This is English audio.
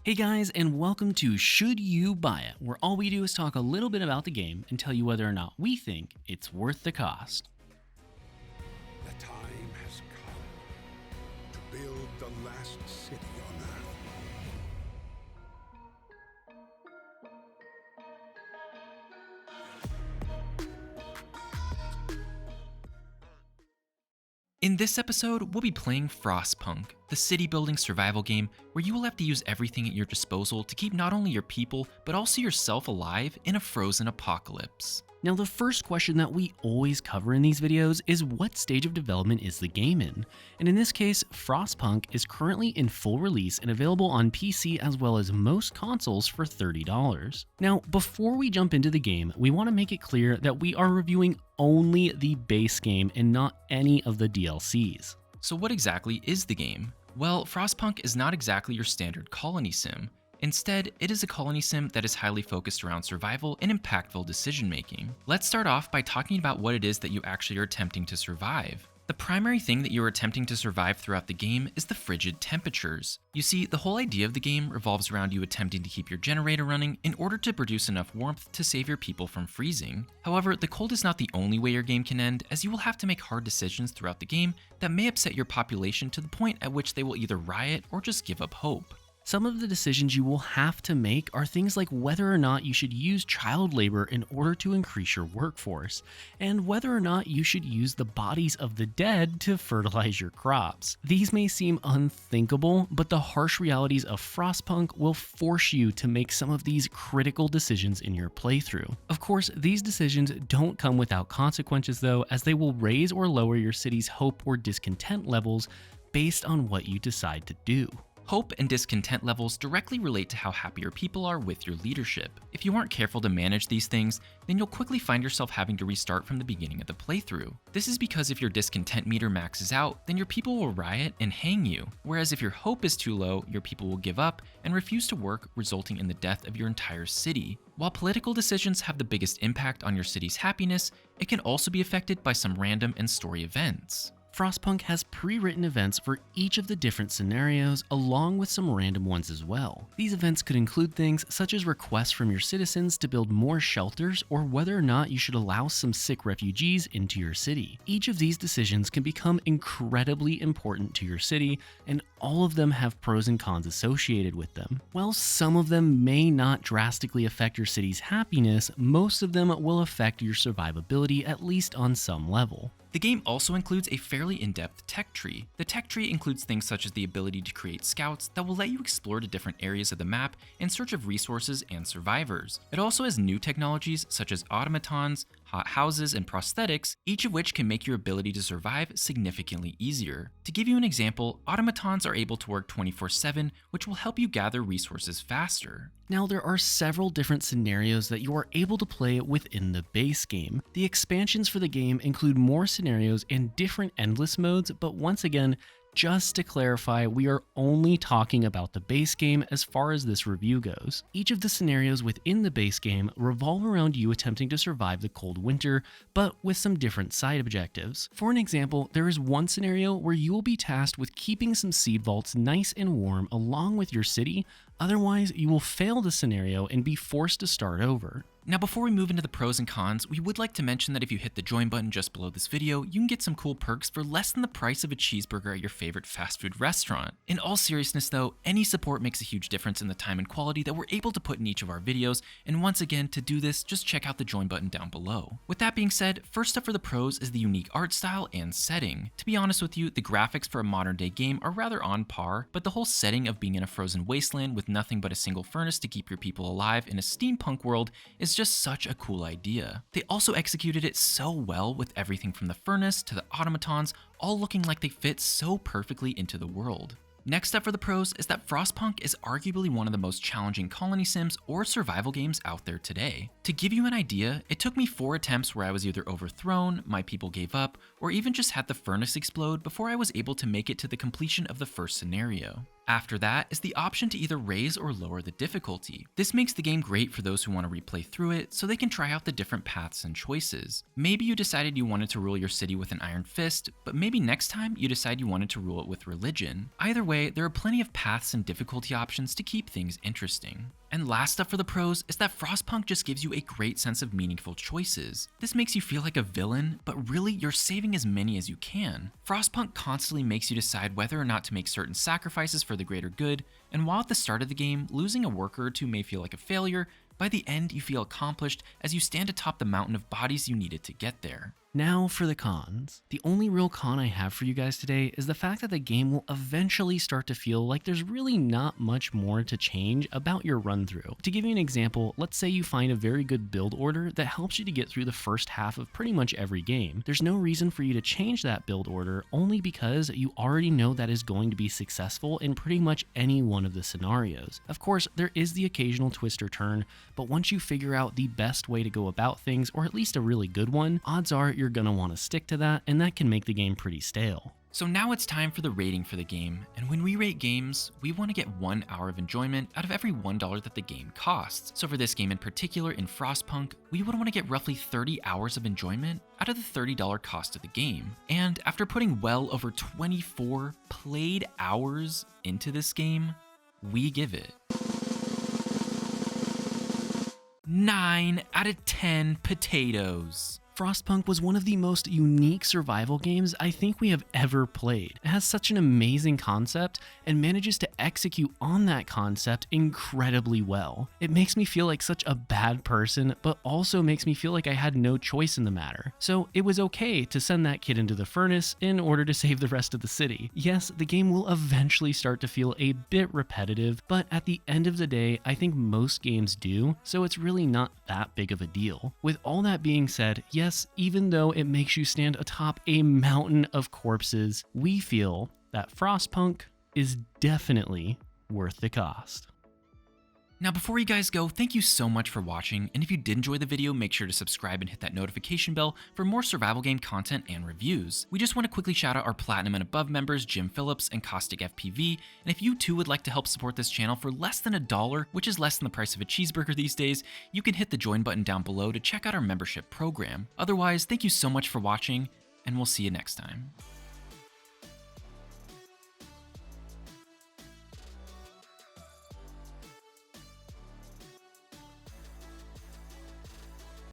Hey guys, and welcome to Should You Buy It, where all we do is talk a little bit about the game and tell you whether or not we think it's worth the cost. The time has come to build the last city on Earth. In this episode, we'll be playing Frostpunk, the city building survival game where you will have to use everything at your disposal to keep not only your people, but also yourself alive in a frozen apocalypse. Now, the first question that we always cover in these videos is what stage of development is the game in? And in this case, Frostpunk is currently in full release and available on PC as well as most consoles for $30. Now, before we jump into the game, we want to make it clear that we are reviewing only the base game and not any of the DLCs. So what exactly is the game? Well, Frostpunk is not exactly your standard colony sim. Instead, it is a colony sim that is highly focused around survival and impactful decision making. Let's start off by talking about what it is that you actually are attempting to survive. The primary thing that you are attempting to survive throughout the game is the frigid temperatures. You see, the whole idea of the game revolves around you attempting to keep your generator running in order to produce enough warmth to save your people from freezing. However, the cold is not the only way your game can end, as you will have to make hard decisions throughout the game that may upset your population to the point at which they will either riot or just give up hope. Some of the decisions you will have to make are things like whether or not you should use child labor in order to increase your workforce, and whether or not you should use the bodies of the dead to fertilize your crops. These may seem unthinkable, but the harsh realities of Frostpunk will force you to make some of these critical decisions in your playthrough. Of course, these decisions don't come without consequences though, as they will raise or lower your city's hope or discontent levels based on what you decide to do. Hope and discontent levels directly relate to how happy your people are with your leadership. If you aren't careful to manage these things, then you'll quickly find yourself having to restart from the beginning of the playthrough. This is because if your discontent meter maxes out, then your people will riot and hang you. Whereas if your hope is too low, your people will give up and refuse to work, resulting in the death of your entire city. While political decisions have the biggest impact on your city's happiness, it can also be affected by some random and story events. Frostpunk has pre-written events for each of the different scenarios, along with some random ones as well. These events could include things such as requests from your citizens to build more shelters, or whether or not you should allow some sick refugees into your city. Each of these decisions can become incredibly important to your city, and all of them have pros and cons associated with them. While some of them may not drastically affect your city's happiness, most of them will affect your survivability, at least on some level. The game also includes a fairly in-depth tech tree. The tech tree includes things such as the ability to create scouts that will let you explore to different areas of the map in search of resources and survivors. It also has new technologies such as automatons, hot houses, and prosthetics, each of which can make your ability to survive significantly easier. To give you an example, automatons are able to work 24/7, which will help you gather resources faster. Now, there are several different scenarios that you are able to play within the base game. The expansions for the game include more scenarios and different endless modes, but once again, just to clarify, we are only talking about the base game as far as this review goes. Each of the scenarios within the base game revolve around you attempting to survive the cold winter, but with some different side objectives. For an example, there is one scenario where you will be tasked with keeping some seed vaults nice and warm along with your city, otherwise you will fail the scenario and be forced to start over. Now before we move into the pros and cons, we would like to mention that if you hit the join button just below this video, you can get some cool perks for less than the price of a cheeseburger at your favorite fast food restaurant. In all seriousness though, any support makes a huge difference in the time and quality that we're able to put in each of our videos, and once again, to do this, just check out the join button down below. With that being said, first up for the pros is the unique art style and setting. To be honest with you, the graphics for a modern day game are rather on par, but the whole setting of being in a frozen wasteland with nothing but a single furnace to keep your people alive in a steampunk world is just such a cool idea. They also executed it so well with everything from the furnace to the automatons, all looking like they fit so perfectly into the world. Next up for the pros is that Frostpunk is arguably one of the most challenging colony sims or survival games out there today. To give you an idea, it took me 4 attempts where I was either overthrown, my people gave up, or even just had the furnace explode before I was able to make it to the completion of the first scenario. After that is the option to either raise or lower the difficulty. This makes the game great for those who want to replay through it so they can try out the different paths and choices. Maybe you decided you wanted to rule your city with an iron fist, but maybe next time you decide you wanted to rule it with religion. Either way, there are plenty of paths and difficulty options to keep things interesting. And last up for the pros is that Frostpunk just gives you a great sense of meaningful choices. This makes you feel like a villain, but really you're saving as many as you can. Frostpunk constantly makes you decide whether or not to make certain sacrifices for the greater good, and while at the start of the game, losing a worker or two may feel like a failure, by the end you feel accomplished as you stand atop the mountain of bodies you needed to get there. Now for the cons. The only real con I have for you guys today is the fact that the game will eventually start to feel like there's really not much more to change about your run through. To give you an example, let's say you find a very good build order that helps you to get through the first half of pretty much every game. There's no reason for you to change that build order only because you already know that is going to be successful in pretty much any one of the scenarios. Of course, there is the occasional twist or turn, but once you figure out the best way to go about things, or at least a really good one, odds are you're gonna want to stick to that, and that can make the game pretty stale. So now it's time for the rating for the game, and when we rate games, we want to get 1 hour of enjoyment out of every $1 that the game costs. So for this game in particular in Frostpunk, we would want to get roughly 30 hours of enjoyment out of the $30 cost of the game. And after putting well over 24 played hours into this game, we give it 9 out of 10 potatoes. Frostpunk was one of the most unique survival games I think we have ever played. It has such an amazing concept and manages to execute on that concept incredibly well. It makes me feel like such a bad person, but also makes me feel like I had no choice in the matter. So it was okay to send that kid into the furnace in order to save the rest of the city. Yes, the game will eventually start to feel a bit repetitive, but at the end of the day, I think most games do, so it's really not that big of a deal. With all that being said, yes, even though it makes you stand atop a mountain of corpses, we feel that Frostpunk is definitely worth the cost. Now before you guys go, thank you so much for watching, and if you did enjoy the video, make sure to subscribe and hit that notification bell for more survival game content and reviews. We just want to quickly shout out our Platinum and Above members, Jim Phillips and Caustic FPV, and if you too would like to help support this channel for less than $1, which is less than the price of a cheeseburger these days, you can hit the join button down below to check out our membership program. Otherwise, thank you so much for watching, and we'll see you next time.